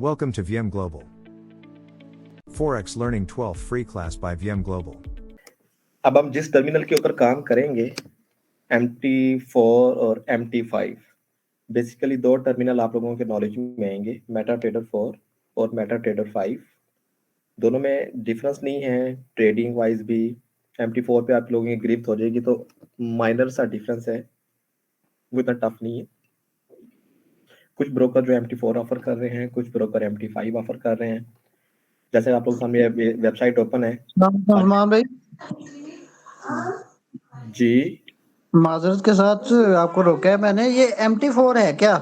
Welcome to VM Global. Forex Learning 12 free class by VM Global. अब हम जिस terminal के ऊपर काम करेंगे MT4 और MT5, बेसिकली दो टर्मिनल आप लोगों के नॉलेज में आएंगे, MetaTrader 4 और MetaTrader 5। दोनों में डिफरेंस नहीं है, ट्रेडिंग वाइज भी MT4 पे आप लोगों की गिरफ्त हो जाएगी, तो माइनर सा डिफरेंस है, वो इतना टफ नहीं है। कुछ ब्रोकर जो MT4 ऑफर कर रहे हैं, कुछ ब्रोकर MT5 ऑफर कर रहे हैं। जैसे आप लोग सामने वेबसाइट ओपन है भाई जी, माजरत के साथ आपको रोका है मैंने। ये MT4 है क्या?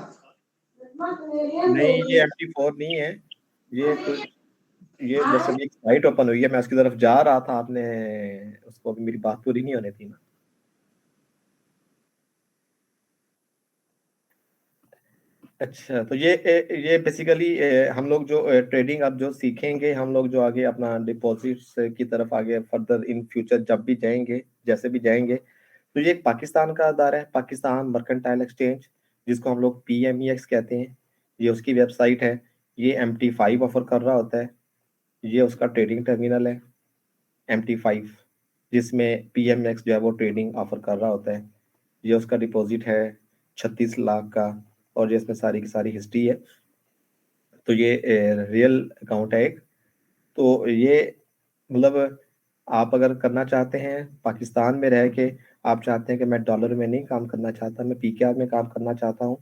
नहीं ये MT4 नहीं है, ये जैसे अभी एक साइट ओपन हुई है, मैं उसकी तरफ जा रहा था, आपने उसको अभी मेरी बात पूरी नहीं होने थी ना। अच्छा, तो ये बेसिकली हम लोग जो ट्रेडिंग अब जो सीखेंगे, हम लोग जो आगे अपना डिपॉजिट्स की तरफ आगे फर्दर इन फ्यूचर जब भी जाएंगे, जैसे भी जाएंगे, तो ये एक पाकिस्तान का अदारा है, पाकिस्तान मर्केंटाइल एक्सचेंज, जिसको हम लोग PMEX कहते हैं। ये उसकी वेबसाइट है। ये MT5 ऑफर कर रहा होता है, ये उसका ट्रेडिंग टर्मिनल है MT5, जिसमें PMX जो है वो ट्रेडिंग ऑफर कर रहा होता है। ये उसका डिपॉजिट है 36 लाख का, और इसमें सारी की सारी हिस्ट्री है। तो ये रियल अकाउंट है एक। तो ये मतलब आप अगर करना चाहते हैं पाकिस्तान में रह के, आप चाहते हैं कि मैं डॉलर में नहीं काम करना चाहता, मैं PKR में काम करना चाहता हूँ,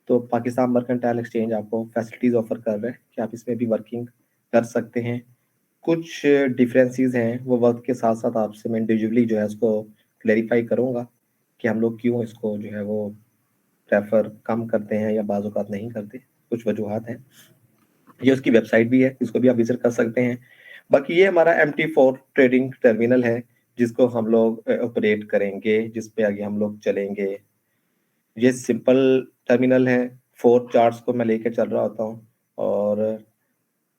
तो पाकिस्तान मर्केंटाइल एक्सचेंज आपको फैसिलिटीज ऑफर कर रहा है कि आप इसमें भी वर्किंग कर सकते हैं। कुछ डिफरेंसेस हैं, वो वक्त के साथ साथ आपसे मैं इंडिविजुअली जो है उसको क्लेरिफाई करूंगा कि हम लोग क्यों इसको जो है वो प्रेफर कम करते हैं या बाज़ औक़ात नहीं करते। कुछ वजूहात हैं। ये उसकी वेबसाइट भी है, इसको भी आप विजिट कर सकते हैं। बाकी ये हमारा MT4 ट्रेडिंग टर्मिनल है, जिसको हम लोग ऑपरेट करेंगे, जिस पे आगे हम लोग चलेंगे। ये सिंपल टर्मिनल है, 4 चार्ट्स को मैं लेके चल रहा होता हूँ, और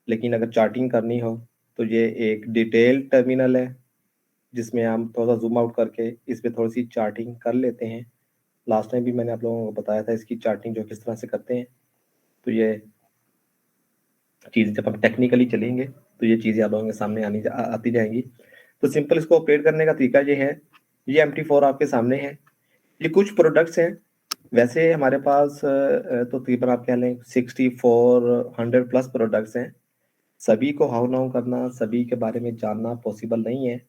लेकिन अगर चार्टिंग करनी हो तो ये एक डिटेल टर्मिनल है, जिसमें हम थोड़ा सा जूम आउट करके इस पे थोड़ी सी चार्टिंग कर लेते हैं। लास्ट टाइम भी मैंने आप लोगों को बताया था इसकी चार्टिंग जो किस तरह से करते हैं। तो ये चीज़ जब हम टेक्निकली चलेंगे तो ये चीज़ें आप लोगों के सामने आती जाएंगी। तो सिंपल इसको ऑपरेट करने का तरीका ये है। ये MT4 आपके सामने है। ये कुछ प्रोडक्ट्स हैं, वैसे हमारे पास तो तकरीबन आप कह लें 6400 प्लस प्रोडक्ट्स हैं। सभी को हाउ नाउ करना, सभी के बारे में जानना पॉसिबल नहीं है,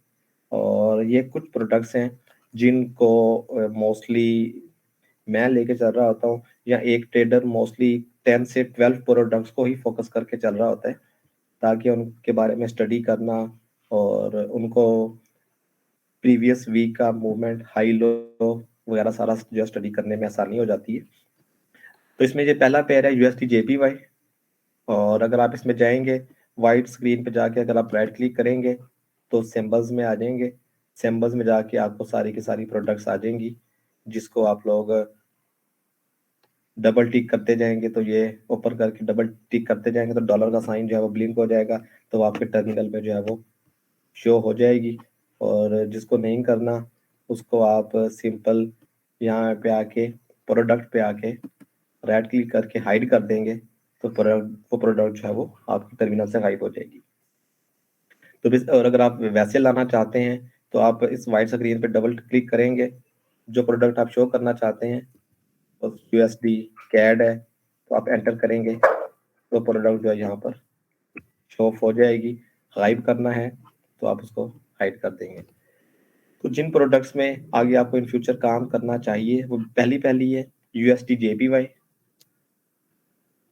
और ये कुछ प्रोडक्ट्स हैं जिनको मोस्टली मैं लेके चल रहा होता हूँ, या एक ट्रेडर मोस्टली 10 से 12 प्रोडक्ट्स को ही फोकस करके चल रहा होता है, ताकि उनके बारे में स्टडी करना और उनको प्रीवियस वीक का मूवमेंट, हाई लो वगैरह सारा जो स्टडी करने में आसानी हो जाती है। तो इसमें ये पहला पेयर है USD JPY, और अगर आप इसमें जाएंगे, वाइट स्क्रीन पे जाके अगर आप राइट क्लिक करेंगे तो सिंबल्स में आ जाएंगे। सिंबल्स में जाके आपको सारी की सारी प्रोडक्ट्स आ जाएंगी, जिसको आप लोग डबल टिक करते जाएंगे, तो ये ऊपर करके डबल टिक करते जाएंगे तो डॉलर का साइन जो है वो ब्लिंक हो जाएगा, तो आपके टर्मिनल पे जो है वो शो हो जाएगी। और जिसको नहीं करना उसको आप सिंपल यहाँ पे आके प्रोडक्ट पे आके राइट क्लिक करके हाइड कर देंगे, तो वो प्रोडक्ट जो है वो आपके टर्मिनल से गायब हो जाएगी। तो और अगर आप वैसे लाना चाहते हैं तो आप इस वाइट स्क्रीन पे डबल क्लिक करेंगे, जो प्रोडक्ट आप शो करना चाहते हैं तो USD CAD है, तो आप एंटर करेंगे तो प्रोडक्ट जो है यहाँ पर शो ऑफ हो जाएगी। गायब करना है तो आप उसको हाइड कर देंगे। तो जिन प्रोडक्ट्स में आगे आपको इन फ्यूचर काम करना चाहिए, वो पहली है USD JPY,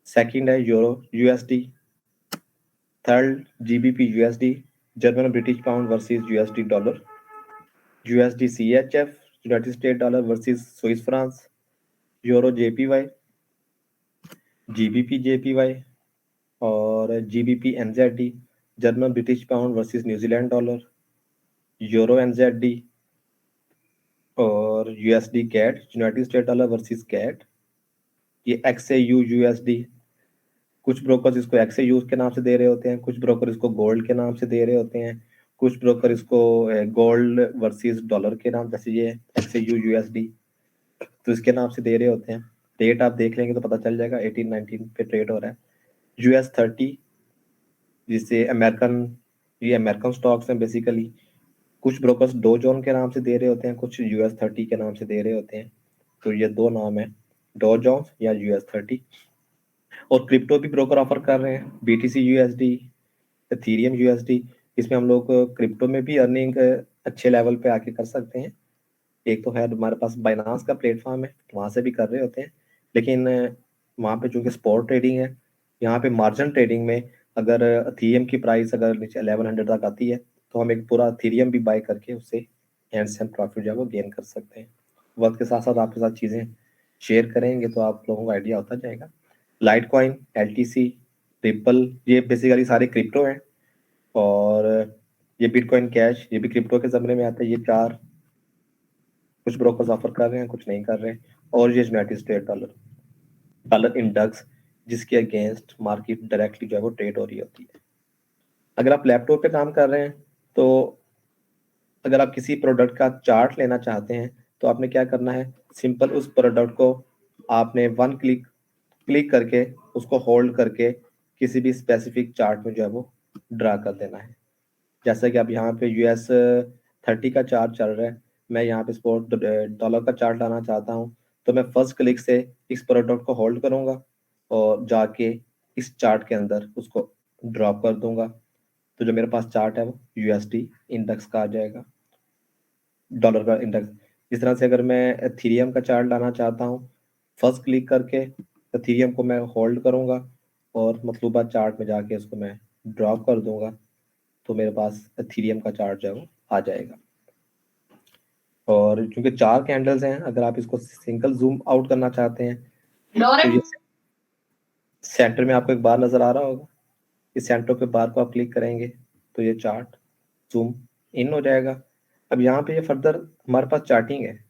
सेकंड है euro USD, third GBP USD, German British pound versus USD dollar, USD CHF United state dollar versus Swiss France, euro JPY, GBP JPY, और GBP NZD, German British pound versus New Zealand dollar, euro NZD, और USD CAD United state dollar versus CAD, ये XAU USD। कुछ broker इसको XAU के नाम से दे रहे होते हैं, कुछ ब्रोकर इसको गोल्ड के नाम से दे रहे होते हैं, कुछ ब्रोकर इसको गोल्ड वर्सेस डॉलर के नाम, जैसे ये XAU USD, तो इसके नाम से दे रहे होते हैं। डेट आप देख लेंगे तो पता चल जाएगा, 18-19 पे ट्रेड हो रहा है। US30, जिसे ये अमेरिकन स्टॉक्स हैं बेसिकली। कुछ ब्रोकर्स डो जोन के नाम से दे रहे होते हैं, कुछ US30 के नाम से दे रहे होते हैं। तो ये दो नाम है, डो जोन्स या US30। और क्रिप्टो भी ब्रोकर ऑफर कर रहे हैं, BTC USD, एथीरियम USD। इसमें हम लोग क्रिप्टो में भी अर्निंग अच्छे लेवल पे आके कर सकते हैं। एक तो है हमारे पास बाइनांस का प्लेटफॉर्म है, वहां से भी कर रहे होते हैं, लेकिन वहां पे चूंकि स्पॉट ट्रेडिंग है, यहाँ पे मार्जिन ट्रेडिंग में अगर एथीरियम की प्राइस अगर नीचे 1100 तक आती है तो हम एक पूरा एथीरियम भी बाय करके उससे हैंडसम प्रॉफिट जो है वो गेन कर सकते हैं। वक्त के साथ साथ आपके साथ चीजें शेयर करेंगे तो आप लोगों को आइडिया होता जाएगा। लाइट कॉइन, LTC, रिपल, ये बेसिकली सारे क्रिप्टो हैं। और ये बिटकॉइन कैश, ये भी क्रिप्टो के जमरे में आता है। ये चार कुछ ब्रोकर्स ऑफर कर रहे हैं, कुछ नहीं कर रहे हैं। और ये यूनाइटेड स्टेट डॉलर इंडेक्स, जिसके अगेंस्ट मार्केट डायरेक्टली जो है वो ट्रेड हो रही होती है। अगर आप लैपटॉप पे काम कर रहे हैं तो अगर आप किसी प्रोडक्ट का चार्ट लेना चाहते हैं तो आपने क्या करना है, सिंपल उस प्रोडक्ट को आपने वन क्लिक करके उसको होल्ड करके किसी भी स्पेसिफिक चार्ट में जो है वो ड्रा कर देना है। जैसा कि अब यहाँ पे US30 का चार्ट चल रहा है, मैं यहाँ पे स्पॉट डॉलर का चार्ट लाना चाहता हूँ, तो मैं फर्स्ट क्लिक से इस प्रोडक्ट को होल्ड करूंगा और जाके इस चार्ट के अंदर उसको ड्रॉप कर दूंगा। तो जो मेरे पास चार्ट है वो USD इंडेक्स का आ जाएगा, डॉलर का इंडेक्स। इस तरह से अगर मैं एथीरियम का चार्ट लाना चाहता हूँ, फर्स्ट क्लिक करके एथीरियम को मैं होल्ड करूंगा और मतलूबा चार्ट में जाके उसको मैं ड्रॉप कर दूंगा, तो मेरे पास एथीरियम का चार्ट जो है वो आ जाएगा। और क्योंकि चार कैंडल्स हैं, अगर आप इसको सिंगल जूम आउट करना चाहते हैं तो ये सेंटर में आपको एक बार नजर आ रहा होगा, इस सेंटर पे बार को आप क्लिक करेंगे तो ये चार्ट जूम इन हो जाएगा। अब यहाँ पे ये फर्दर हमारे पास चार्टिंग है,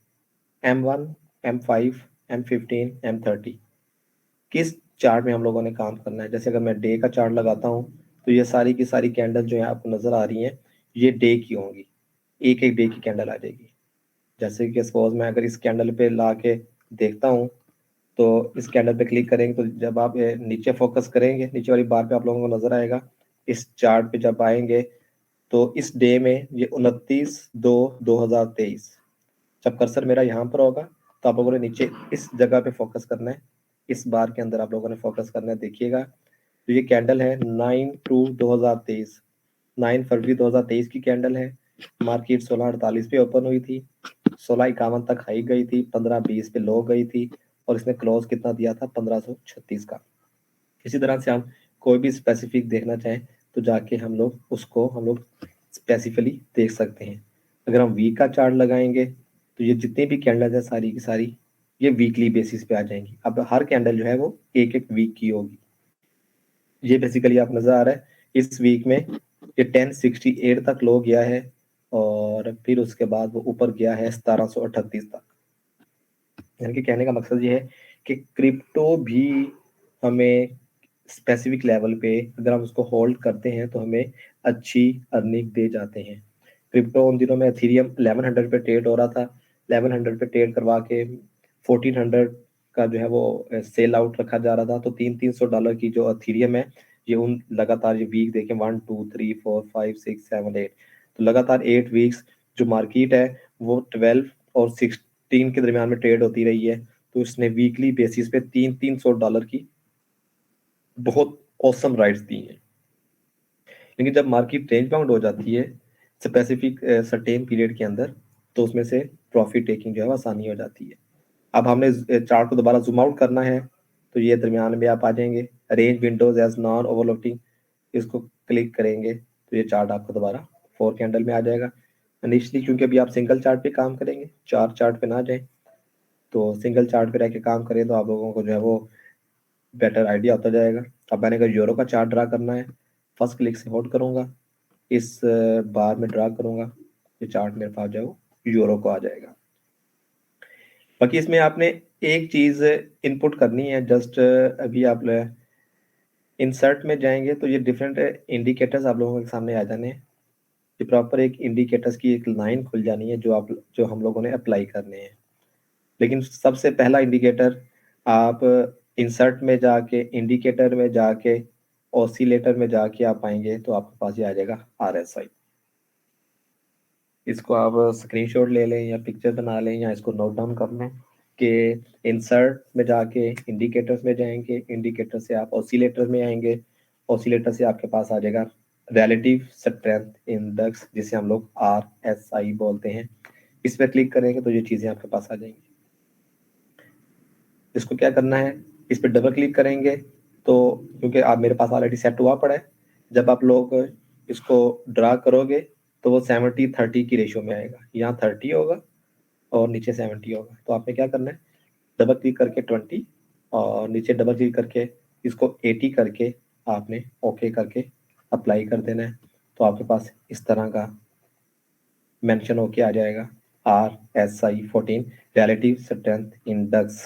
M1, M5, M15, M30। किस चार्ट में हम लोगों ने काम करना है। जैसे अगर मैं डे का चार्ट लगाता हूँ तो ये सारी की सारी कैंडल जो है आपको नजर आ रही हैं, ये डे की होंगी, एक एक डे की कैंडल आ जाएगी। जैसे कि सपोज मैं अगर इस कैंडल पे ला के देखता हूँ तो इस कैंडल पे क्लिक करेंगे तो जब आप नीचे फोकस करेंगे, नीचे वाली बार पे आप लोगों को नजर आएगा। इस चार्ट पे जब आएंगे तो इस डे में ये 29/2/2023, जब कर्सर मेरा यहाँ पर होगा तो आप लोगों ने नीचे इस जगह पे फोकस करना है, इस बार के अंदर आप लोगों ने फोकस करना है। देखिएगा तो ये कैंडल है 9/2/2023, 9 फरवरी 2023 की कैंडल है। मार्केट 1648 पे ओपन हुई थी, 1651 तक हाई गई थी, 1520 पे लो गई थी और इसने क्लोज कितना दिया था, 1536 का। इसी तरह से हम कोई भी स्पेसिफिक देखना चाहें तो जाके हम लोग स्पेसिफिकली देख सकते हैं। अगर हम वीक का चार्ट लगाएंगे तो ये जितनी भी कैंडल है सारी की सारी ये वीकली बेसिस पे आ जाएंगी। अब हर कैंडल जो है वो एक एक वीक की होगी। ये बेसिकली आप नजर आ रहा है इस वीक में ये 1068 तक लो गया है और फिर उसके बाद वो ऊपर गया है 1738 तक। यानी कि कहने का मकसद ये है कि क्रिप्टो भी हमें स्पेसिफिक लेवल पे अगर हम उसको होल्ड करते हैं तो हमें अच्छी अर्निंग दे जाते हैं। क्रिप्टो उन दिनों में एथीरियम 1100 पे ट्रेड हो रहा था, 1100 पे ट्रेड करवा के 1400 का जो है वो सेल आउट रखा जा रहा था। तो $300 की जो एथीरियम है ये उन लगातार ये वीक देखें 1 2 3 4 5 6 7 8, तो लगातार 8 वीक्स जो मार्केट है वो 12 और 16 के दरमियान में ट्रेड होती रही है। तो इसने वीकली बेसिस पे $300 की बहुत औसम राइट्स दी हैं। लेकिन जब मार्केट रेंज बाउंड हो जाती है स्पेसिफिक सर्टेन पीरियड के अंदर तो उसमें से प्रॉफिट टेकिंग जो है आसानी हो जाती है। अब हमने चार्ट को दोबारा जूम आउट करना है तो ये दरमियान में आप आ जाएंगे, arrange windows as non overlapping, इसको क्लिक करेंगे तो ये चार्ट आपको दोबारा 4 कैंडल में आ जाएगा। इनिशियली क्योंकि अभी आप सिंगल चार्ट पे काम करेंगे, 4 चार्ट पे ना जाए, तो सिंगल चार्ट पे रह के काम करें तो आप लोगों को जो है वो बेटर आइडिया होता जाएगा। अब मैंने अगर यूरो का चार्ट ड्रा करना है, फर्स्ट क्लिक से होल्ड करूंगा, इस बार में ड्रा करूंगा, ये चार्ट मेरे पास जो है वो यूरो को आ जाएगा। बाकी इसमें आपने एक चीज इनपुट करनी है, जस्ट अभी आप इंसर्ट में जाएंगे तो ये डिफरेंट इंडिकेटर्स आप लोगों के सामने आ जाने हैं। ये प्रॉपर एक इंडिकेटर्स की एक लाइन खुल जानी है जो हम लोगों ने अप्लाई करने हैं। लेकिन सबसे पहला इंडिकेटर आप इंसर्ट में जाके इंडिकेटर में जाके ऑसिलेटर में जाके आप आएंगे तो आपके पास ये आ जाएगा RSI। इसको आप स्क्रीनशॉट ले लें या पिक्चर बना लें या इसको नोट डाउन कर लें कि इंसर्ट में जाके इंडिकेटर्स में जाएंगे, इंडिकेटर से आप ऑसिलेटर में आएंगे, ऑसिलेटर से आपके पास आ जाएगा रिलेटिव स्ट्रेंथ इंडेक्स, जिसे हम लोग RSI बोलते हैं। इस पर क्लिक करेंगे तो ये चीज़ें आपके पास आ जाएंगी। इसको क्या करना है, इस पर डबल क्लिक करेंगे तो क्योंकि आप मेरे पास ऑलरेडी सेट हुआ पड़ा है, जब आप लोग इसको ड्रा करोगे तो वो 70-30 की रेशियो में आएगा। यहाँ 30 होगा और नीचे 70 होगा। तो आपने क्या करना है, डबल क्लिक करके 20 और नीचे डबल क्लिक करके इसको 80 करके आपने ओके करके अप्लाई कर देना है। तो आपके पास इस तरह का मेंशन होके आ जाएगा RSI 14 रिलेटिव स्ट्रेंथ इंडेक्स।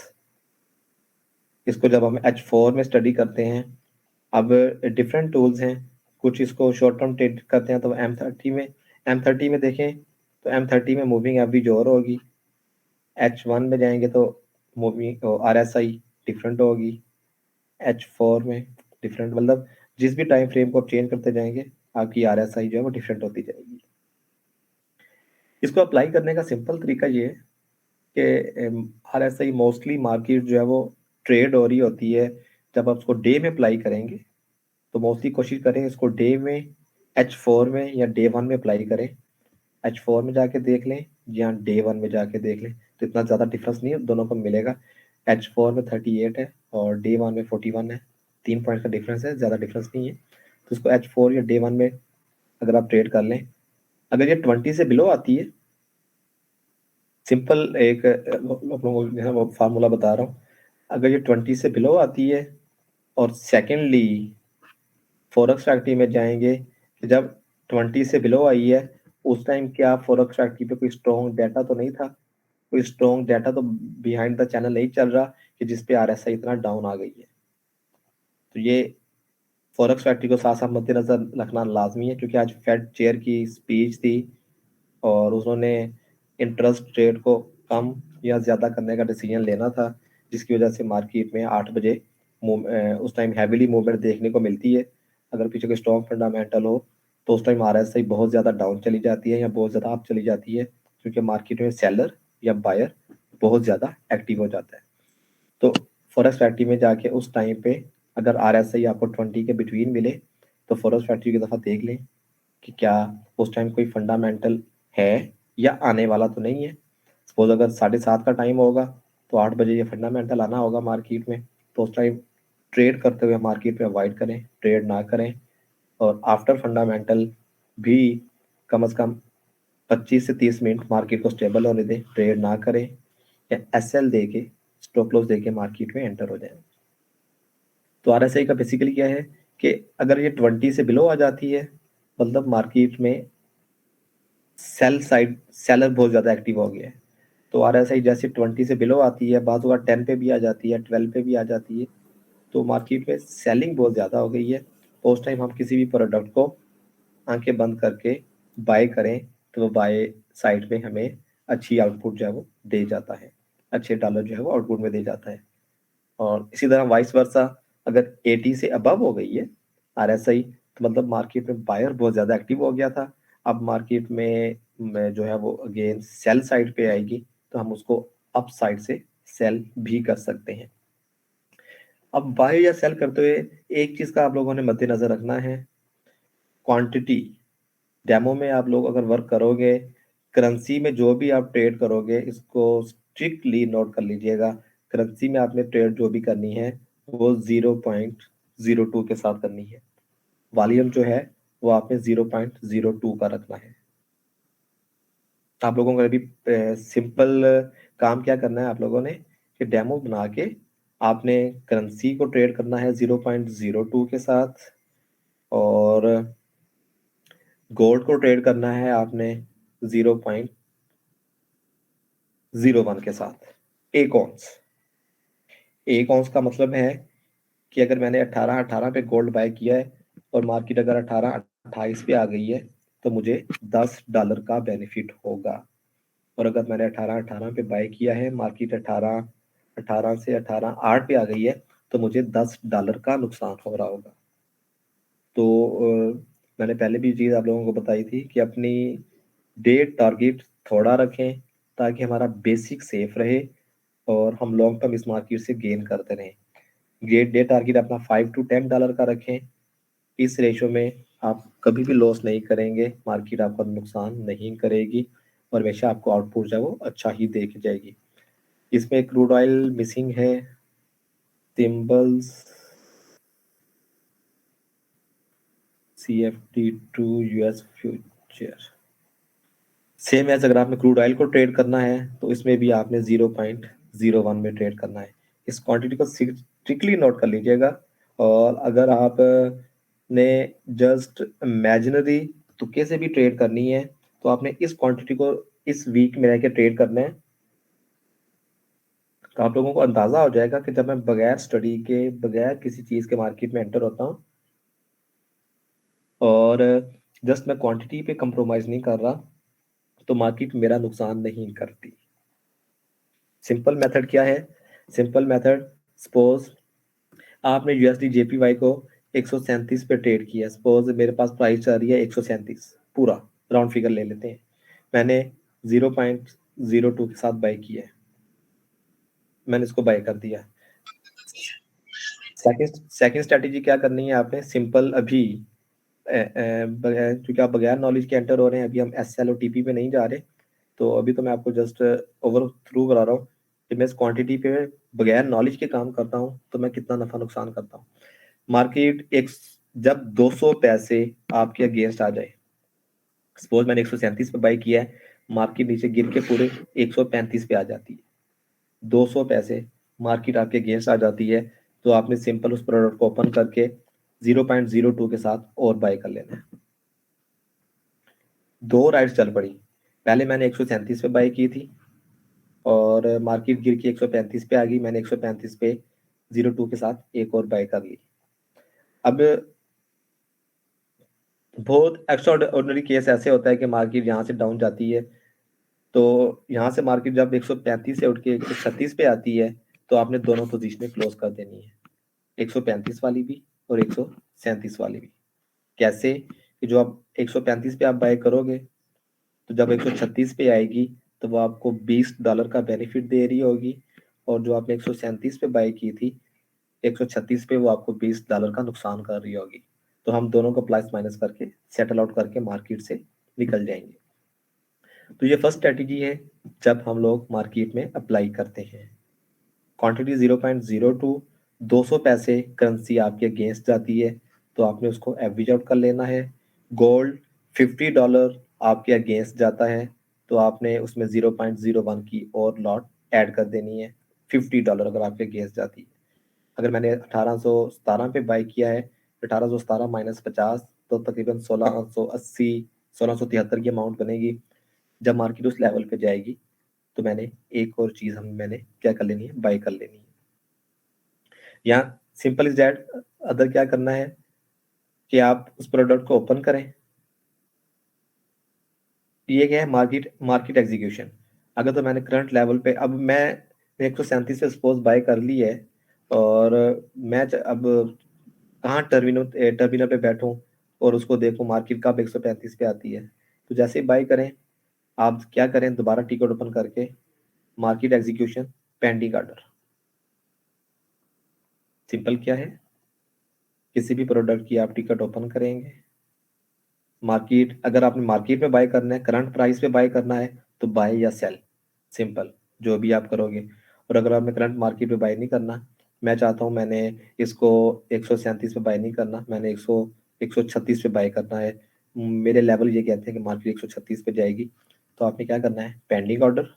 इसको जब हम H4 में स्टडी करते हैं, अब डिफरेंट टूल्स हैं, कुछ इसको शॉर्ट टर्म ट्रेड करते हैं तो M30 में देखें तो M30 में मूविंग एवरेज और होगी, H1 में जाएंगे तो मूविंग RSI डिफरेंट होगी, H4 में डिफरेंट, मतलब जिस भी टाइम फ्रेम को आप चेंज करते जाएंगे आपकी RSI जो है वो डिफरेंट होती जाएगी। इसको अप्लाई करने का सिंपल तरीका ये है कि RSI मोस्टली मार्केट जो है वो ट्रेड हो रही होती है, जब आप उसको डे में अप्लाई करेंगे तो मोस्टली कोशिश करें इसको डे में H4 में या डे 1 में अप्लाई करें। H4 में जाके देख लें या डे 1 में जाके देख लें तो इतना ज़्यादा डिफरेंस नहीं है, दोनों को मिलेगा। H4 में 38 है और डे 1 में 41 है, 3 पॉइंट का डिफरेंस है, ज़्यादा डिफरेंस नहीं है। तो इसको H4 या डे 1 में अगर आप ट्रेड कर लें, अगर ये 20 से बिलो आती है, सिंपल एक वो फार्मूला बता रहा हूँ, अगर ये 20 से बिलो आती है और सेकेंडली फॉरेक्स फैक्ट्री में जाएंगे, जब 20 से बिलो आई है उस टाइम क्या फॉरेक्स फैक्ट्री पे कोई स्ट्रॉन्ग डाटा तो नहीं था, कोई स्ट्रॉन्ग डाटा तो बिहाइंड द चैनल नहीं चल रहा कि जिसपे RSI इतना डाउन आ गई है। तो ये फॉरेक्स फैक्ट्री को साथ साथ मद्देनजर रखना लाजमी है, क्योंकि आज फेड चेयर की स्पीच थी और उन्होंने इंटरेस्ट रेट को कम या ज़्यादा करने का डिसीजन लेना था, जिसकी वजह से मार्केट में 8 बजे उस टाइम हैविली मूवमेंट देखने को मिलती है। अगर पीछे कोई स्ट्रॉन्ग फंडामेंटल हो तो उस टाइम RSI बहुत ज़्यादा डाउन चली जाती है या बहुत ज़्यादा अप चली जाती है, क्योंकि मार्केट में सेलर या बायर बहुत ज़्यादा एक्टिव हो जाता है। तो फॉरेक्स फैक्ट्री में जाके उस टाइम पे अगर RSI आपको 20 के बिटवीन मिले तो फॉरेक्स फैक्ट्री की दफ़ा देख लें कि क्या उस टाइम कोई फंडामेंटल है या आने वाला तो नहीं है। सपोज अगर 7:30 का टाइम होगा तो 8 बजे ये फंडामेंटल आना होगा मार्केट में, तो उस टाइम ट्रेड करते हुए मार्केट पे अवॉइड करें, ट्रेड ना करें। और आफ्टर फंडामेंटल भी कम से कम 25 से 30 मिनट मार्केट को स्टेबल होने दें, ट्रेड ना करें या SL दे के स्टॉप लॉस दे के मार्केट में एंटर हो जाए। तो RSI का बेसिकली क्या है कि अगर ये 20 से बिलो आ जाती है मतलब मार्केट में सेल साइड सेलर बहुत ज़्यादा एक्टिव हो गया है। तो RSI जैसे 20 से बिलो आती है, बाद 10 पे भी आ जाती है, 12 पे भी आ जाती है, तो मार्केट में सेलिंग बहुत ज़्यादा हो गई है। तो उस टाइम हम किसी भी प्रोडक्ट को आंखें बंद करके बाय करें तो वो बाय साइड पे हमें अच्छी आउटपुट जो है वो दे जाता है, अच्छे डॉलर जो है वो आउटपुट में दे जाता है। और इसी तरह वाइस वर्सा, अगर 80 से अबव हो गई है RSI तो मतलब मार्केट में बायर बहुत ज़्यादा एक्टिव हो गया था। अब मार्केट में जो है वो अगेन सेल साइड पे आएगी तो हम उसको अप साइड से सेल भी कर सकते हैं। अब बाय या सेल करते हुए एक चीज़ का आप लोगों ने मद्देनजर रखना है, क्वांटिटी। डेमो में आप लोग अगर वर्क करोगे, करेंसी में जो भी आप ट्रेड करोगे इसको स्ट्रिक्टली नोट कर लीजिएगा। करेंसी में आपने ट्रेड जो भी करनी है वो 0.02 के साथ करनी है। वॉल्यूम जो है वो आपने 0.02 का रखना है। आप लोगों को अभी सिंपल काम क्या करना है, आप लोगों ने कि डेमो बना के आपने करेंसी को ट्रेड करना है 0.02 के साथ और गोल्ड को ट्रेड करना है आपने 0.01 के साथ। एक ऑन्स का मतलब है कि अगर मैंने 18 पे गोल्ड बाय किया है और मार्केट अगर 28 पे आ गई है तो मुझे $10 का बेनिफिट होगा। और अगर मैंने 18 पे बाय किया है, मार्केट 18 से 8 पे आ गई है तो मुझे $10 का नुकसान हो रहा होगा। तो मैंने पहले भी चीज़ आप लोगों को बताई थी कि अपनी डे टारगेट थोड़ा रखें ताकि हमारा बेसिक सेफ रहे और हम लॉन्ग टर्म इस मार्केट से गेन करते रहें। ग्रेट डे टारगेट अपना $5 to $10 का रखें। इस रेशो में आप कभी भी लॉस नहीं करेंगे, मार्केट आपका नुकसान नहीं करेगी और हमेशा आपको आउटपुट जो है वो अच्छा ही दे के जाएगी। इसमें क्रूड ऑयल मिसिंग है, symbols CFD2 US future same as. अगर आपने क्रूड ऑयल को ट्रेड करना है तो इसमें भी आपने 0.01 में ट्रेड करना है। इस क्वांटिटी को स्ट्रिक्टली नोट कर लीजिएगा। और अगर आप ने जस्ट इमेजिनरी तुक्के से भी ट्रेड करनी है तो आपने इस क्वांटिटी को इस वीक में रह के ट्रेड करना है। तो आप लोगों को अंदाजा हो जाएगा कि जब मैं बगैर स्टडी के, बगैर किसी चीज के मार्केट में एंटर होता हूँ और जस्ट मैं क्वांटिटी पे कंप्रोमाइज नहीं कर रहा तो मार्केट मेरा नुकसान नहीं करती। सिंपल मेथड क्या है? सिंपल मेथड, सपोज आपने USD JPY को 137 पे ट्रेड किया। सपोज मेरे पास प्राइस चल रही है 137, पूरा राउंड फिगर ले लेते हैं। मैंने 0.02 के साथ बाय किया है, मैंने इसको बाय कर दिया। सेकंड स्ट्रेटेजी क्या करनी है आपने? सिंपल अभी क्योंकि आप बगैर नॉलेज के एंटर हो रहे हैं, अभी हम SL और TP पे नहीं जा रहे, तो अभी तो मैं आपको जस्ट ओवर थ्रू करा रहा हूँ कि मैं इस क्वांटिटी पे बगैर नॉलेज के काम करता हूँ तो मैं कितना नफा नुकसान करता हूँ। मार्केट एक जब 200 पैसे आपके अगेंस्ट आ जाए, सपोज मैंने 137 पे बाय किया है, मार्केट नीचे गिर के पूरे 135 पे आ जाती है, 200 पैसे मार्केट आपके अगेंस्ट आ जाती है, तो आपने सिंपल उस प्रोडक्ट को ओपन करके 0.02 के साथ और बाय कर लेना है। दो राइड्स चल पड़ी, पहले मैंने 137 पे बाय की थी और मार्केट गिर के 135 पे आ गई, मैंने 135 पे 02 के साथ एक और बाय कर ली। अब बहुत एक्स्ट्रा ऑर्डिनरी केस ऐसे होता है कि मार्केट यहाँ से डाउन जाती है, तो यहाँ से मार्केट जब 135 से उठ के 136 पे आती है तो आपने दोनों पोजीशनें क्लोज कर देनी है, 135 वाली भी और 137 वाली भी। कैसे? कि जो आप 135 पे आप बाय करोगे तो जब 136 पे आएगी तो वो आपको $20 का बेनिफिट दे रही होगी, और जो आपने 137 पे बाय की थी 136 पे वो आपको $20 का नुकसान कर रही होगी। तो हम दोनों को प्लस माइनस करके सेटल आउट करके मार्केट से निकल जाएंगे। तो ये फर्स्ट स्ट्रेटेजी है जब हम लोग मार्केट में अप्लाई करते हैं। क्वांटिटी 0.02, 200 पैसे करेंसी आपके अगेंस्ट जाती है तो आपने उसको एवरेज आउट कर लेना है। गोल्ड $50 आपके अगेंस्ट जाता है तो आपने उसमें 0.01 की और लॉट ऐड कर देनी है। $50 अगर आपके अगेंस्ट जाती है, अगर मैंने 1817 पे बाय किया है, 1817 माइनस 50 तो तकरीबन 1680 1673 की अमाउंट बनेगी। जब मार्केट उस लेवल पे जाएगी तो मैंने एक और चीज मैंने क्या कर लेनी है? बाय कर लेनी है। यहाँ सिंपल इज दैट। अदर क्या करना है कि आप उस प्रोडक्ट को ओपन करें। ये क्या है? Market market execution. अगर तो मैंने करंट लेवल पे, अब मैं 137 पे सपोज बाय कर ली है और मैं अब कहाँ टर्मिनल पे बैठूं और उसको देखूं मार्केट कब 135 पे आती है, तो जैसे ही बाय करें आप क्या करें? दोबारा टिकट ओपन करके market execution, pending order. Simple क्या है? किसी भी प्रोडक्ट की आप टिकट ओपन करेंगे, मार्केट अगर आपने मार्केट में बाय करना है, करंट प्राइस पे बाय करना है तो बाय या सेल, सिंपल जो भी आप करोगे। और अगर आपने करंट मार्केट पे बाय नहीं करना, मैं चाहता हूँ मैंने इसको 137 पे बाय नहीं करना, मैंने 136 पे बाय करना है, मेरे लेवल ये कहते हैं कि मार्केट 136 पे जाएगी, तो आपने क्या करना है? पेंडिंग ऑर्डर,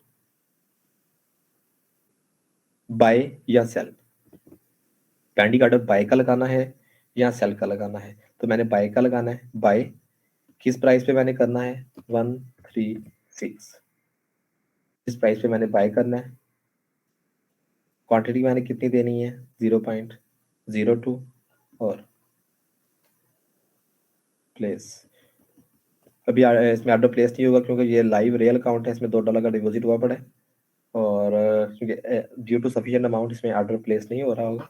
बाय या सेल। पेंडिंग ऑर्डर बाय का लगाना है या सेल का लगाना है? तो मैंने बाय का लगाना है। बाय किस प्राइस पे मैंने करना है? 136। इस प्राइस पे मैंने बाय करना है। क्वांटिटी मैंने कितनी देनी है? 0.02 और प्लेस। अभी इसमें ऑर्डर प्लेस नहीं होगा क्योंकि ये लाइव रियल अकाउंट है, इसमें $2 का डिपॉजिट हुआ पड़ा है और ड्यू टू सफिशिएंट अमाउंट इसमें ऑर्डर प्लेस नहीं हो रहा होगा।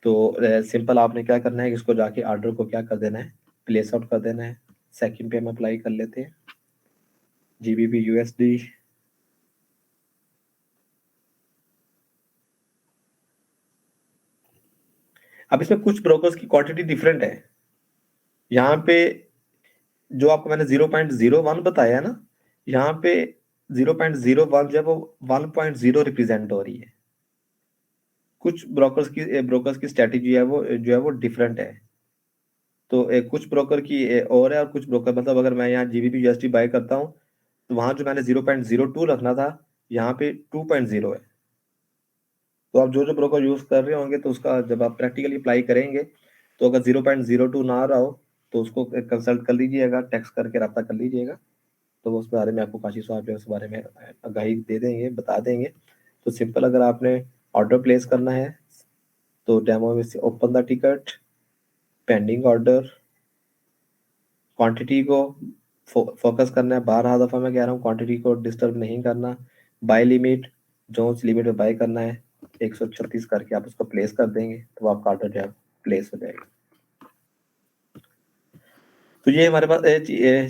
तो सिंपल आपने क्या करना है कि इसको जाके ऑर्डर को क्या कर देना है, प्लेस आउट कर देना है। सेकंड पे हम अप्लाई कर लेते हैं GBP USD। अब इसमें कुछ ब्रोकर्स की क्वांटिटी डिफरेंट है। यहाँ पे जो आपको मैंने 0.01 बताया है ना, यहाँ पे 0.01 जो है वो 1.0 रिप्रेजेंट हो रही है। कुछ ब्रोकर्स की स्ट्रेटेजी है वो जो है वो डिफरेंट है। तो कुछ ब्रोकर की और है, और कुछ ब्रोकर मतलब अगर मैं यहाँ GBP USD बाय करता हूँ तो वहां जो मैंने 0.02 रखना था, यहाँ पे 2.0 है। तो आप जो जो ब्रोकर यूज कर रहे होंगे तो उसका जब आप प्रैक्टिकली अप्लाई करेंगे तो अगर 0.02 ना आ रहा हो तो उसको कंसल्ट कर लीजिएगा, टेक्स्ट करके रब्ता कर लीजिएगा। तो उस बारे में आपको काशी साहब जो है उस बारे में आगाही दे देंगे, बता देंगे। तो सिंपल अगर आपने ऑर्डर प्लेस करना है तो डेमो में से open the ticket, pending order, quantity को फोकस करना है। 12 दफा मैं कह रहा हूँ क्वांटिटी को डिस्टर्ब नहीं करना। बाय लिमिट, जो उस लिमिट में बाय करना है 136 करके आप उसको प्लेस कर देंगे तो आपका ऑर्डर जो है प्लेस हो जाएगा। तो ये हमारे पास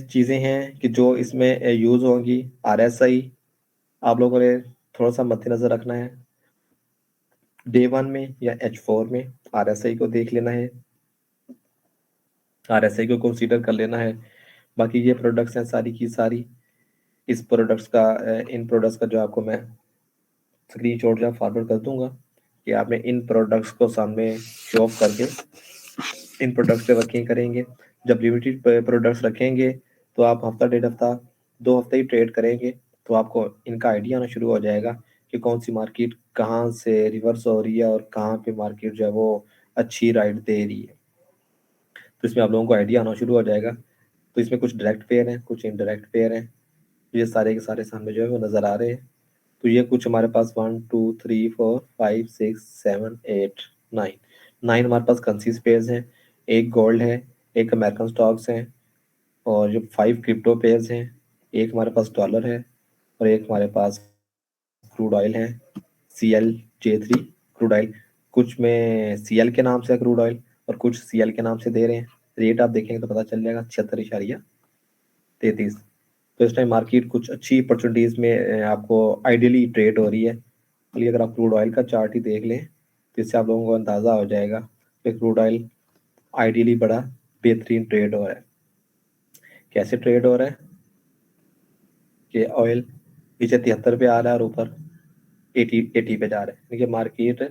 चीजें हैं कि जो इसमें यूज होंगी। RSI आप लोगों ने थोड़ा सा मद्देनजर रखना है। डे 1 में या H4 में RSI को देख लेना है, RSI को कंसीडर कर लेना है। बाकी ये प्रोडक्ट्स हैं सारी की सारी। इन प्रोडक्ट्स का जो आपको मैं स्क्रीनशॉट जो फॉरवर्ड कर दूंगा कि आपने इन प्रोडक्ट्स को सामने शो ऑफ करके इन प्रोडक्ट्स पे वर्किंग करेंगे। जब लिमिटेड प्रोडक्ट्स रखेंगे तो आप हफ्ता 1.5 हफ्ता 2 हफ्ते ही ट्रेड करेंगे तो आपको इनका आइडिया आना शुरू हो जाएगा कि कौन सी मार्केट कहाँ से रिवर्स हो रही है और कहाँ पे मार्केट जो है वो अच्छी राइड दे रही है। तो इसमें आप लोगों को आइडिया आना शुरू हो जाएगा। तो इसमें कुछ डायरेक्ट पेयर हैं, कुछ इनडायरेक्ट पेयर हैं। ये सारे के सारे सामने जो है वो नज़र आ रहे हैं। तो ये कुछ हमारे पास 1 2 3 4 5 6 7 8 9 हमारे पास कंसीज पेयर्स हैं। एक गोल्ड है, एक अमेरिकन स्टॉक्स हैं, और जो 5 क्रिप्टो पेयर्स हैं। एक हमारे पास डॉलर है और एक हमारे पास क्रूड ऑयल है, CLJ3 क्रूड ऑयल। कुछ में CL के नाम से क्रूड ऑयल और कुछ CL के नाम से दे रहे हैं। रेट आप देखेंगे तो पता चल जाएगा 76.33। तो इस टाइम मार्केट कुछ अच्छी अपॉर्चुनिटीज में आपको आइडियली ट्रेड हो रही है। इसलिए अगर आप क्रूड ऑयल का चार्ट ही देख लें तो इससे आप लोगों को अंदाज़ा हो जाएगा कि क्रूड ऑयल आइडियली बड़ा बेहतरीन ट्रेड हो रहा है। कैसे ट्रेड हो रहा है कि ऑयल नीचे 73 पे आ रहा है और ऊपर 80 पे जा रहा है। देखिए मार्केट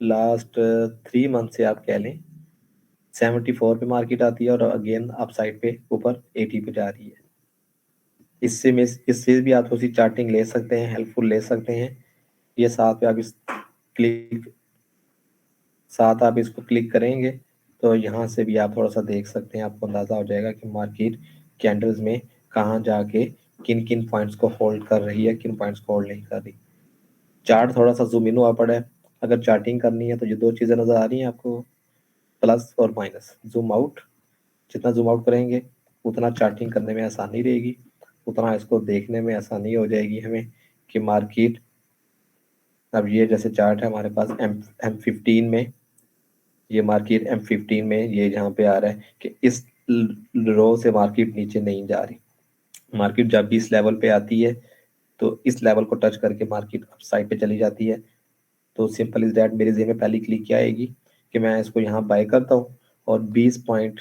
लास्ट 3 मंथ से आप कह लें 74 पे मार्केट आती है और अगेन आप साइड पे ऊपर 80 पे जा रही है। इससे भी आप थोड़ी सी चार्टिंग ले सकते हैं, हेल्पफुल ले सकते हैं। ये साथ आप इसको क्लिक करेंगे तो यहाँ से भी आप थोड़ा सा देख सकते हैं। आपको अंदाज़ा हो जाएगा कि मार्केट कैंडल्स में कहाँ जाके किन किन पॉइंट्स को होल्ड कर रही है, किन पॉइंट्स को होल्ड नहीं कर रही। चार्ट थोड़ा सा जूम इन हुआ पड़ा है। अगर चार्टिंग करनी है तो ये 2 चीज़ें नज़र आ रही हैं आपको, प्लस और माइनस। जूम आउट, जितना जूम आउट करेंगे उतना चार्टिंग करने में आसानी रहेगी, उतना इसको देखने में आसानी हो जाएगी हमें कि मार्केट। अब ये जैसे चार्ट है हमारे पास M15 में, ये मार्केट M15 में ये यहाँ पे आ रहा है कि इस रो से मार्केट नीचे नहीं जा रही। मार्केट जब भी इस लेवल पे आती है तो इस लेवल को टच करके मार्केट अप साइड पे चली जाती है। तो सिंपल इज दैट मेरे जेब में पहली क्लिक क्या आएगी कि मैं इसको यहाँ बाय करता हूँ और 20 पॉइंट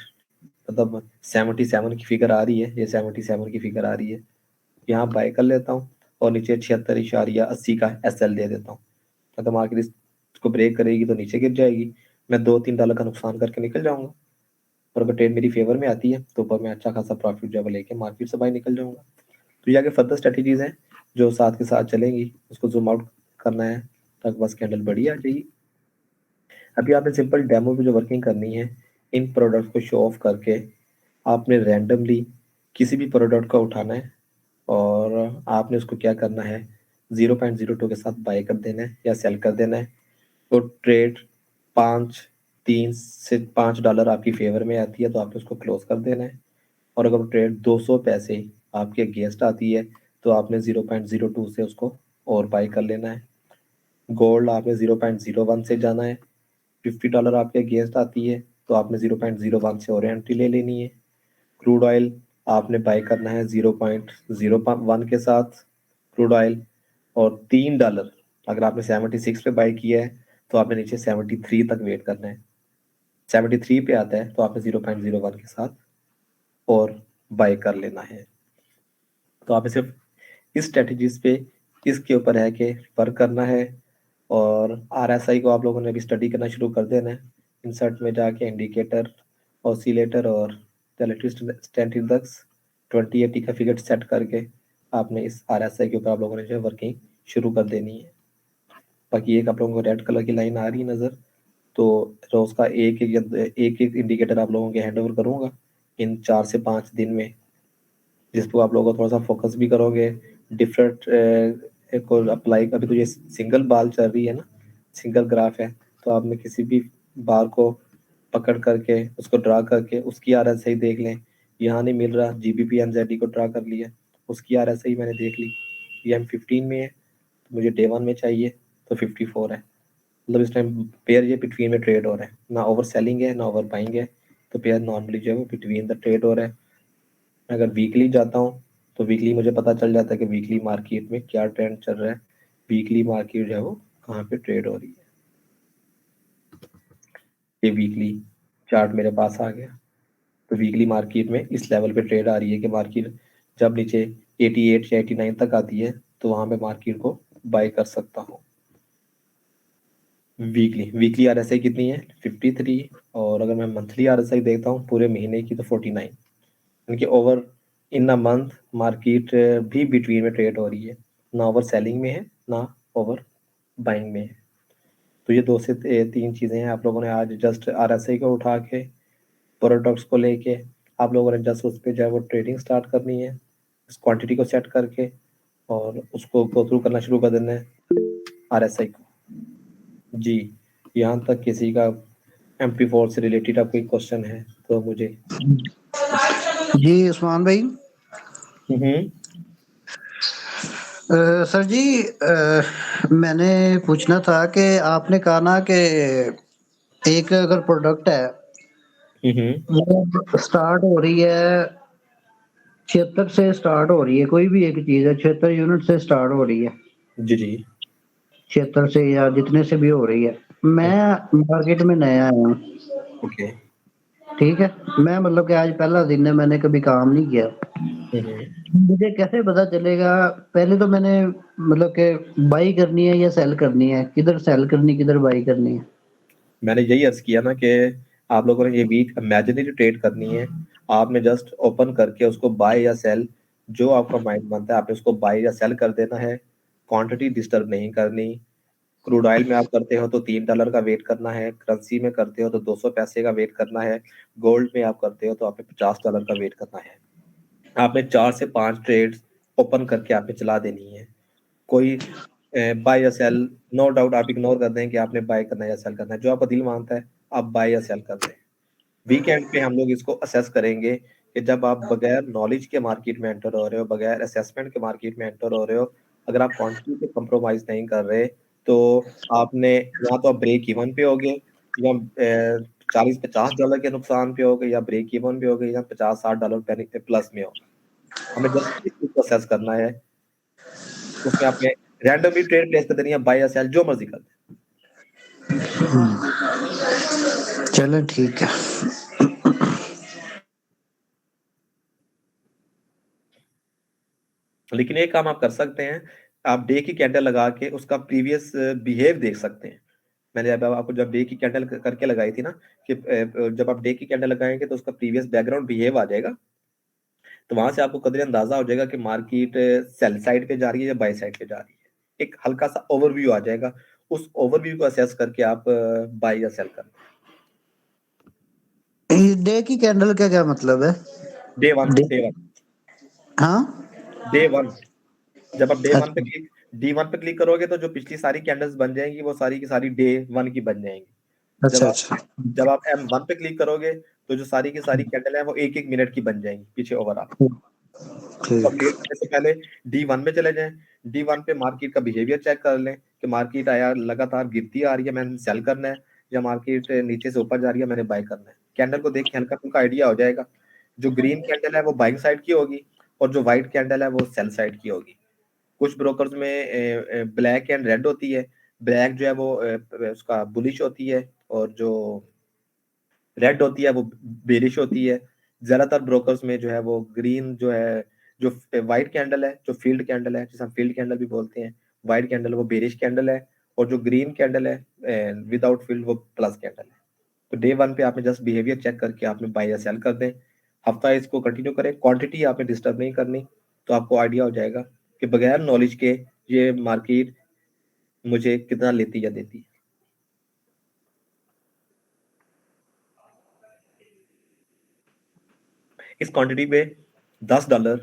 मतलब 77 की फिगर आ रही है, ये 77 की फिगर आ रही है, यहाँ बाय कर लेता हूँ और नीचे 76.80 का SL दे देता हूँ। तो मार्केट इसको ब्रेक करेगी तो नीचे गिर जाएगी, मैं $2-3 का नुकसान करके निकल जाऊंगा। और अगर ट्रेड मेरी फेवर में आती है तो ऊपर मैं अच्छा खासा प्रॉफिट जो है लेके मार्केट से बाय निकल जाऊंगा। तो ये आगे फर्दर स्ट्रेटेजीज हैं जो साथ के साथ चलेंगी, उसको जूम आउट करना है तक बस कैंडल बड़ी आ जाएगी। अभी आपने सिंपल डेमो पे जो वर्किंग करनी है, इन प्रोडक्ट को शो ऑफ करके आपने रैंडमली किसी भी प्रोडक्ट को उठाना है और आपने उसको क्या करना है 0.02 के साथ बाय कर देना है या सेल कर देना है। तो ट्रेड 3 से $5 आपकी फेवर में आती है तो आपने उसको क्लोज कर देना है। और अगर ट्रेड 200 पैसे आपके अगेंस्ट आती है तो आपने 0.02 से उसको और बाय कर लेना है। गोल्ड आपने 0.01 से जाना है, $50 आपके अगेंस्ट आती है तो आपने 0.01 से और एंट्री ले लेनी है। क्रूड ऑयल आपने बाय करना है 0.01 के साथ क्रूड ऑयल, और $3 अगर आपने 76 पे बाय किया है तो आपने नीचे 73 तक वेट करना है। 73 पे आता है तो आपने 0.01 के साथ और बाय कर लेना है। तो आपने सिर्फ इस स्ट्रेटजीज पे इसके ऊपर है कि वर्क करना है, और RSI को आप लोगों ने भी स्टडी करना शुरू कर देना है। इंसर्ट में जाके इंडिकेटर, ऑसिलेटर और इलेक्ट्रिक स्टैंड इंडेक्स 2080 का फिगर सेट करके आपने इस RSI के ऊपर आप लोगों ने जो है वर्किंग शुरू कर देनी है। बाकी एक आप लोगों को रेड कलर की लाइन आ रही है नज़र, तो रोज का एक एक इंडिकेटर आप लोगों के हैंड ओवर करूँगा इन 4 से 5 दिन में, जिस पर आप लोगों को थोड़ा सा फोकस भी करोगे। डिफरेंट को अप्लाई, अभी तो ये सिंगल बाल चल रही है ना, सिंगल ग्राफ है, तो आपने किसी भी बार को पकड़ करके उसको ड्रा करके उसकी RSI देख लें। यहाँ नहीं मिल रहा, GBP NZD को ड्रा कर लिया, उसकी RSI मैंने देख ली, ये M15 में है, तो मुझे डे 1 में चाहिए तो 54 है। मतलब इस टाइम पेयर ये बिटवीन में ट्रेड हो रहा है, ना ओवर सेलिंग है ना ओवर बाइंग है, तो पेयर नॉर्मली जो है वो बिटवीन द ट्रेड हो रहा है। अगर वीकली जाता हूँ तो वीकली मुझे पता चल जाता है कि वीकली मार्केट में क्या ट्रेंड चल रहा है, वीकली मार्केट जो है वो कहाँ पे ट्रेड हो रही है। ये वीकली चार्ट मेरे पास आ गया, तो वीकली मार्केट में इस लेवल पे ट्रेड आ रही है कि मार्केट जब नीचे 88 या 89 तक आती है तो वहां पे मार्केट को बाय कर सकता हूँ। वीकली RSI कितनी है? 53। और अगर मैं मंथली RSI देखता हूँ पूरे महीने की तो 49, यानी over in a month market भी बिटवीन में ट्रेड हो रही है, ना ओवर सेलिंग में है ना ओवर बाइंग में है। तो ये 2 से 3 चीज़ें हैं। आप लोगों ने आज जस्ट RSI को उठा के प्रोडक्ट्स को लेके आप लोगों ने जस्ट उस पर जो है वो ट्रेडिंग स्टार्ट करनी है, इस क्वांटिटी को सेट करके, और उसको गो थ्रू करना शुरू कर देना है RSI को। जी, यहाँ तक किसी का MP4 से रिलेटेड आप कोई क्वेश्चन है तो मुझे। जी उस्मान भाई। सर जी, मैंने पूछना था कि आपने कहा ना कि एक अगर प्रोडक्ट है वो स्टार्ट हो रही है 76 से स्टार्ट हो रही है, कोई भी एक चीज है 76 यूनिट से स्टार्ट हो रही है, जी जी 76 से या जितने से भी हो रही है। मैं मार्केट में नया आया हूँ, ओके। ठीक है, मैं मतलब कि आज पहला दिन है, मैंने कभी काम नहीं किया, मुझे कैसे पता चलेगा? पहले तो मैंने मतलब कि बाई करनी है या सेल करनी है, किधर सेल करनी किधर बाई करनी है? मैंने यही अर्ज किया ना कि आप लोगों ने ये वीक इमेजिनरी ट्रेड करनी है, आपने जस्ट ओपन करके उसको बाय या सेल, जो आपका माइंड बनता है आपने उसको बाय या सेल कर देना है, क्वांटिटी डिस्टर्ब नहीं करनी। क्रूड ऑयल में आप करते हो तो $3 का वेट करना है, करेंसी में करते हो तो 200 पैसे का वेट करना है, गोल्ड में आप करते हो तो आपने $50 का वेट करना है। आपने 4 से 5 ट्रेड ओपन करके आपने चला देनी है। कोई बाय या सेल, नो डाउट आप इग्नोर कर दें कि आपने बाय करना है या सेल करना है, जो आपका दिल मानता है आप बाय या सेल कर दें। वीकेंड पे हम लोग इसको असेस करेंगे कि जब आप बगैर नॉलेज के मार्केट में एंटर हो रहे हो, बगैर असेसमेंट के मार्केट में एंटर हो रहे हो, अगर आप क्वांटिटी पे कंप्रोमाइज नहीं कर रहे तो आपने या तो आप ब्रेक इवन पे होगे, या $40-50 के नुकसान पे होगे, या ब्रेक इवन पे होगे, या $50-60 प्लस में हो। हमें जस्ट इसको असेस करना है, उसमें आपने रैंडमली ट्रेड प्लेस कर देनी है, बाय या सेल जो मर्जी कर दे। चलो ठीक है। लेकिन एक काम आप कर सकते हैं, आप डे की कैंडल लगा के उसका प्रीवियस बिहेव देख सकते हैं। मैंने अब आपको जब डे की कैंडल करके लगाई थी ना कि जब आप डे की कैंडल लगाएंगे तो उसका प्रीवियस बैकग्राउंड बिहेव आ जाएगा, तो वहां से आपको कदर अंदाजा हो जाएगा कि मार्केट सेल साइड पे जा रही है या बाय साइड पे जा रही है। एक हल्का सा ओवरव्यू आ जाएगा, उस ओवरव्यू को असेस करके आप बाय या सेल कर। डे की कैंडल का क्या मतलब है? Day one day, day one हाँ डे वन जब आप अच्छा D1 पे क्लिक करोगे तो जो पिछली सारी कैंडल्स बन जाएंगी वो सारी की सारी डे 1 की बन जाएंगी। जब अच्छा आप अच्छा जब आप M1 पे क्लिक करोगे तो जो सारी की सारी कैंडल है वो 1-1 मिनट की बन जाएंगी पीछे ओवरऑल। तो ठीक। अपडेट करने से पहले D1 में चले जाएं, D1 पे मार्केट का बिहेवियर चेक कर लें कि मार्केट आया लगातार गिरती आ रही है, मैंने सेल करना है, या मार्केट नीचे से ऊपर जा रही है, मैंने बाय करना है। कैंडल को देख के हल्का फुल्का आइडिया हो जाएगा। जो ग्रीन कैंडल है वो बाइंग साइड की होगी और जो व्हाइट कैंडल है वो सेल साइड की होगी। कुछ ब्रोकर्स में ब्लैक एंड रेड होती है। ब्लैक जो है वो उसका बुलिश होती है और जो रेड होती है वो बेरिश होती है। ज्यादातर ब्रोकर्स में जो है वो ग्रीन जो है, जो व्हाइट कैंडल है, जो फील्ड कैंडल है, जिसे हम फील्ड कैंडल भी बोलते हैं, व्हाइट कैंडल वो बेरिश कैंडल है, और जो ग्रीन कैंडल है विदाउट फील्ड वो प्लस कैंडल है। तो डे वन पे आपने जस्ट बिहेवियर चेक करके आपने बाय या सेल कर दें। हफ्ता इसको कंटिन्यू करें, क्वांटिटी आपने डिस्टर्ब नहीं करनी, तो आपको आइडिया हो जाएगा कि बगैर नॉलेज के ये मार्केट मुझे कितना लेती या देती है। इस क्वांटिटी पे $10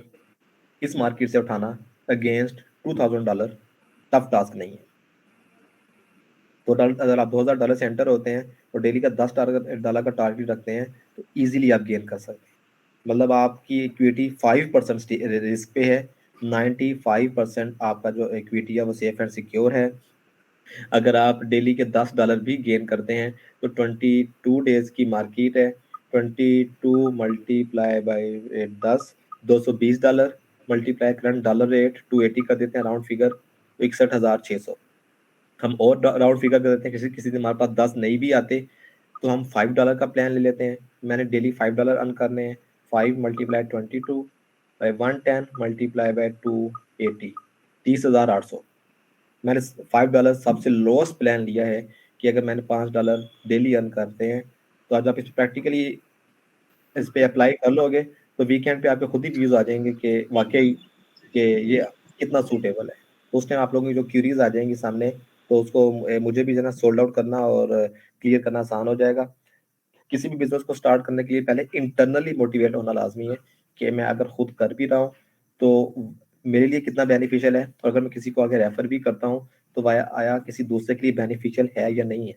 इस मार्केट से उठाना अगेंस्ट $2000 टफ टास्क नहीं है। तो अगर आप $2000 से एंटर होते हैं और डेली का $10 का टारगेट रखते हैं तो इजीली आप गेन कर सकते हैं। मतलब आपकी इक्विटी 5% रिस्क पे है, 95% आपका जो इक्विटी है वो सेफ एंड सिक्योर है। अगर आप डेली के $10 भी गेन करते हैं तो 22 डेज की मार्केट है। 22 multiply by 10, $220 multiply current dollar rate 280 कर देते हैं राउंड फिगर, 61,600। हम और राउंड फिगर कर देते हैं, किसी किसी दिन हमारे पास 10 नहीं भी आते तो हम $5 का प्लान ले लेते हैं। मैंने डेली $5 अर्न करने हैं। 5 मल्टीप्लाई 22 बाय 110 मल्टीप्लाई बाय 280, 30,800। मैंने $5 सबसे लोएस्ट प्लान लिया है कि अगर मैंने $5 डेली अर्न करते हैं तो आज आप इस प्रैक्टिकली इस पे अप्लाई कर लोगे तो वीकेंड पे आपके खुद ही व्यूज आ जाएंगे कि वाकई कि ये कितना सूटेबल है। तो उस टाइम आप लोगों की जो क्यूरीज आ जाएंगी सामने, तो उसको मुझे भी जो है ना सोल्ड आउट करना और क्लियर करना आसान हो जाएगा। किसी भी बिजनेस को स्टार्ट करने के लिए पहले इंटरनली मोटिवेट होना लाजमी है कि मैं अगर खुद कर भी रहा हूँ तो मेरे लिए कितना बेनिफिशियल है, और अगर मैं किसी को आगे रेफर भी करता हूँ तो वाया आया किसी दूसरे के लिए बेनिफिशियल है या नहीं है।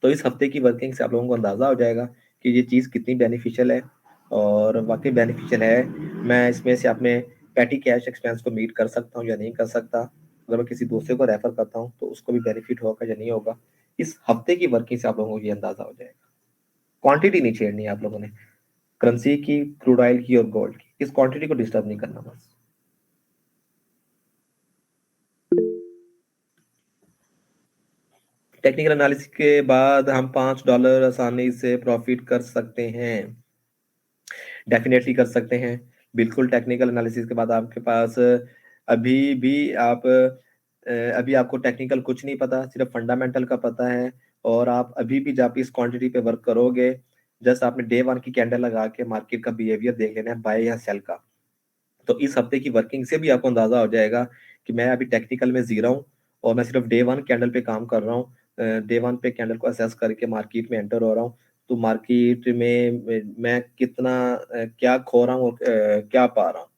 तो इस हफ्ते की वर्किंग से आप लोगों को अंदाजा हो जाएगा कि ये चीज़ कितनी बेनिफिशियल है, और वाकई बेनिफिशियल है। मैं इसमें से अपने पैटी कैश एक्सपेंस को मीट कर सकता हूँ या नहीं कर सकता। अगर मैं किसी दूसरे को रेफर करता हूँ तो उसको भी बेनिफिट होगा या नहीं होगा। इस हफ्ते की वर्किंग से आप लोगों को ये अंदाजा हो जाएगा। क्वांटिटी नहीं छेड़नी है आप लोगों ने, करेंसी की, क्रूड ऑयल की और गोल्ड की। इस क्वांटिटी को डिस्टर्ब नहीं करना बस। टेक्निकल एनालिसिस के बाद हम $5 आसानी से प्रॉफिट कर सकते हैं, डेफिनेटली कर सकते हैं। बिल्कुल टेक्निकल एनालिसिस के बाद आपके पास अभी भी आप अभी आपको टेक्निकल कुछ नहीं पता, सिर्फ फंडामेंटल का पता है। और आप अभी भी जब इस क्वांटिटी पे वर्क करोगे, जस्ट आपने डे वन की कैंडल लगा के मार्केट का बिहेवियर देख लेना है, बाय या सेल का। तो इस हफ्ते की वर्किंग से भी आपको अंदाजा हो जाएगा कि मैं अभी टेक्निकल में जीरो हूँ और मैं सिर्फ डे वन कैंडल पे काम कर रहा हूँ। डे वन पे कैंडल को असेस करके मार्केट में एंटर हो रहा हूँ। तो मार्केट में मैं कितना क्या खो रहा हूँ और क्या पा रहा हूँ।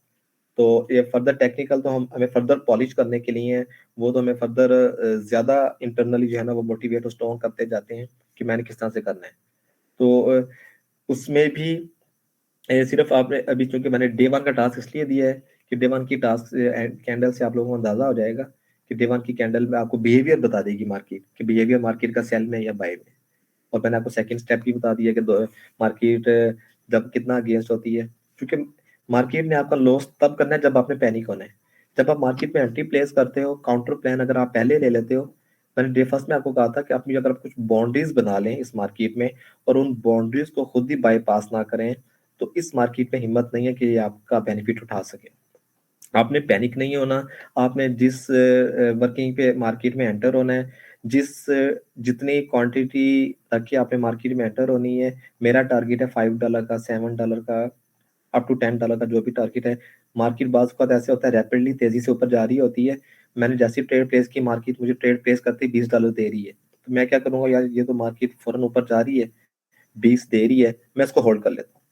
तो ये फर्दर टेक्निकल तो हम हमें फर्दर पॉलिश करने के लिए है, वो तो हमें फर्दर ज्यादा इंटरनली जो है ना वो मोटिवेट और स्ट्रॉन्ग करते जाते हैं कि मैंने किस तरह से करना है। तो उसमें भी सिर्फ आपने अभी, चूंकि मैंने डे वन का टास्क इसलिए दिया है कि डे वन की टास्क कैंडल से आप लोगों को अंदाजा हो जाएगा कि डे वन की कैंडल में आपको बिहेवियर बता देगी मार्केट कि बिहेवियर मार्केट का सेल में या बाय में। और मैंने आपको सेकंड स्टेप भी बता दिया कि मार्केट जब कितना अगेंस्ट होती है, क्योंकि मार्केट ने आपका लॉस तब करना है जब आपने पैनिक होना है। जब आप मार्केट में एंट्री प्लेस करते हो, काउंटर प्लान अगर आप पहले ले लेते हो, मैंने डे फर्स्ट में आपको कहा था कि अपनी अगर आप कुछ बाउंड्रीज बना लें इस मार्केट में और उन बाउंड्रीज को खुद ही बाईपास ना करें, तो इस मार्केट में हिम्मत नहीं है कि ये आपका बेनिफिट उठा सके। आपने पैनिक नहीं होना, आपने जिस वर्किंग पे मार्केट में एंटर होना है, जितनी क्वांटिटी तक की आपने मार्केट में एंटर होनी है। मेरा टारगेट है $5 का, $7 का, अप टू $10 का जो भी टारगेट है। मार्केट बाज का ऐसे होता है रैपिडली तेजी से ऊपर जा रही होती है। मैंने जैसी ट्रेड प्लेस की, मार्केट मुझे ट्रेड प्लेस करते ही $20 दे रही है, तो मैं क्या करूंगा, यार ये तो मार्केट फौरन ऊपर जा रही है, 20 दे रही है, मैं इसको होल्ड कर लेता हूँ।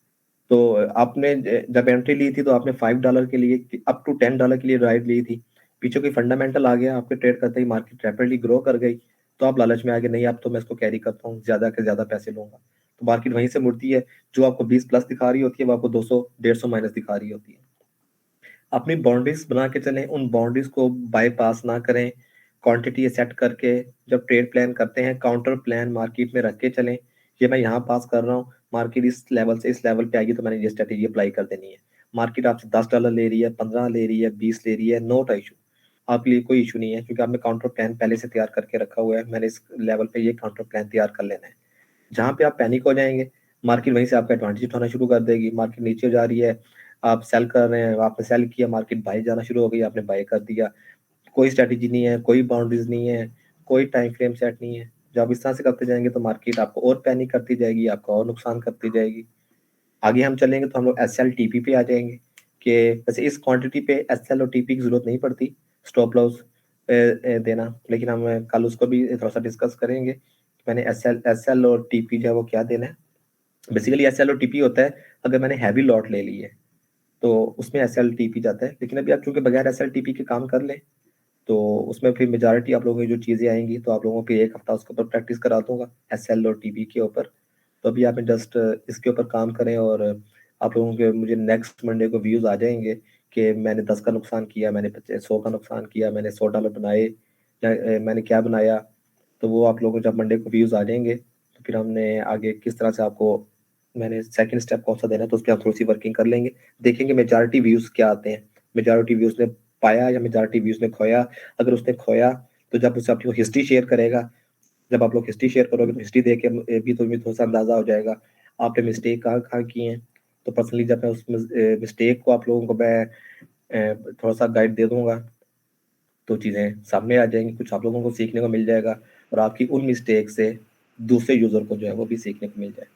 तो आपने जब एंट्री ली थी तो आपने $5 के लिए अप टू $10 के लिए राइड ली थी। पीछे कोई फंडामेंटल आ गया, आपके ट्रेड करते ही मार्केट रैपिडली ग्रो कर गई, तो आप लालच में आ गए, नहीं अब तो मैं इसको कैरी करता हूँ, ज्यादा के ज्यादा पैसे लूंगा। तो मार्केट वहीं से मुड़ती है, जो आपको 20 प्लस दिखा रही होती है वो आपको 200 150 माइनस दिखा रही होती है। अपनी बाउंड्रीज बना के चलें, उन बाउंड्रीज को बाईपास ना करें। क्वांटिटी सेट करके जब ट्रेड प्लान करते हैं, काउंटर प्लान मार्केट में रख के चलें। ये मैं यहाँ पास कर रहा हूँ, मार्केट इस लेवल से इस लेवल पे आएगी तो मैंने ये स्ट्रेटेजी अप्लाई कर देनी है। मार्केट आपसे $10 ले रही है, 15 ले रही है, 20 ले रही है, नॉट इशू, आपके लिए कोई इशू नहीं है, क्योंकि आपने काउंटर प्लान पहले से तैयार करके रखा हुआ है। मैंने इस लेवल पे ये काउंटर प्लान तैयार कर लेना है। जहाँ पे आप पैनिक हो जाएंगे, मार्केट वहीं से आपका एडवांटेज उठाना शुरू कर देगी। मार्केट नीचे जा रही है, आप सेल कर रहे हैं, आपने सेल किया, मार्केट बाय जाना शुरू हो गई, आपने बाय कर दिया। कोई स्ट्रेटेजी नहीं है, कोई बाउंड्रीज नहीं है, कोई टाइम फ्रेम सेट नहीं है। जब इस तरह से करते जाएंगे तो मार्केट आपको और पैनिक करती जाएगी, आपको और नुकसान करती जाएगी। आगे हम चलेंगे तो हम लोग एस एल टीपी पे आ जाएंगे कि वैसे इस क्वांटिटी पे एस एल और टीपी की जरूरत नहीं पड़ती स्टॉप लॉस देना, लेकिन हम कल उसको भी थोड़ा सा डिस्कस करेंगे। मैंने एस एल और टीपी जो है वो क्या देना है। बेसिकली एस एल और टीपी होता है अगर मैंने हैवी लॉट ले ली है तो उसमें एस एल टीपी जाता है, लेकिन अभी आप चूंकि बगैर एस एल टीपी के काम कर लें तो उसमें फिर मेजॉरिटी आप लोगों की जो चीज़ें आएंगी तो आप लोगों को एक हफ्ता उसके ऊपर प्रैक्टिस करा दूंगा एस एल और टीपी के ऊपर। तो अभी आप जस्ट इसके ऊपर काम करें और आप लोगों के मुझे नेक्स्ट मंडे को व्यूज़ आ जाएंगे कि मैंने 10 का नुकसान किया, मैंने 100 का नुकसान किया, मैंने $100 बनाए या मैंने क्या बनाया। तो वो आप लोगों को जब मंडे को व्यूज़ आ जाएंगे तो फिर हमने आगे किस तरह से आपको मैंने सेकंड स्टेप कौन सा देना है तो उस पर हम थोड़ी सी वर्किंग कर लेंगे। देखेंगे मेजॉरिटी व्यूज़ क्या आते हैं, मेजॉरिटी व्यूज़ ने पाया या मेजॉरिटी व्यूज़ ने खोया। अगर उसने खोया तो जब उससे आपको हिस्ट्री शेयर करेगा, जब आप लोग हिस्ट्री शेयर करोगे तो हिस्ट्री देख के भी तो थोड़ा सा अंदाजा हो जाएगा आपने मिस्टेक कहाँ कहाँ की हैं। तो पर्सनली जब मैं उस मिस्टेक को आप लोगों को मैं थोड़ा सा गाइड दे दूंगा तो चीज़ें सामने आ जाएंगी, कुछ आप लोगों को सीखने को मिल जाएगा और आपकी उन मिस्टेक से दूसरे यूज़र को जो है वो भी सीखने को मिल जाए।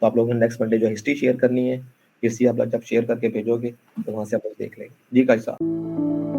तो आप लोगों ने नेक्स्ट मंडे जो हिस्ट्री शेयर करनी है, हिस्ट्री आप जब शेयर करके भेजोगे तो वहाँ से आप लोग देख लेंगे। जी काजी साहब।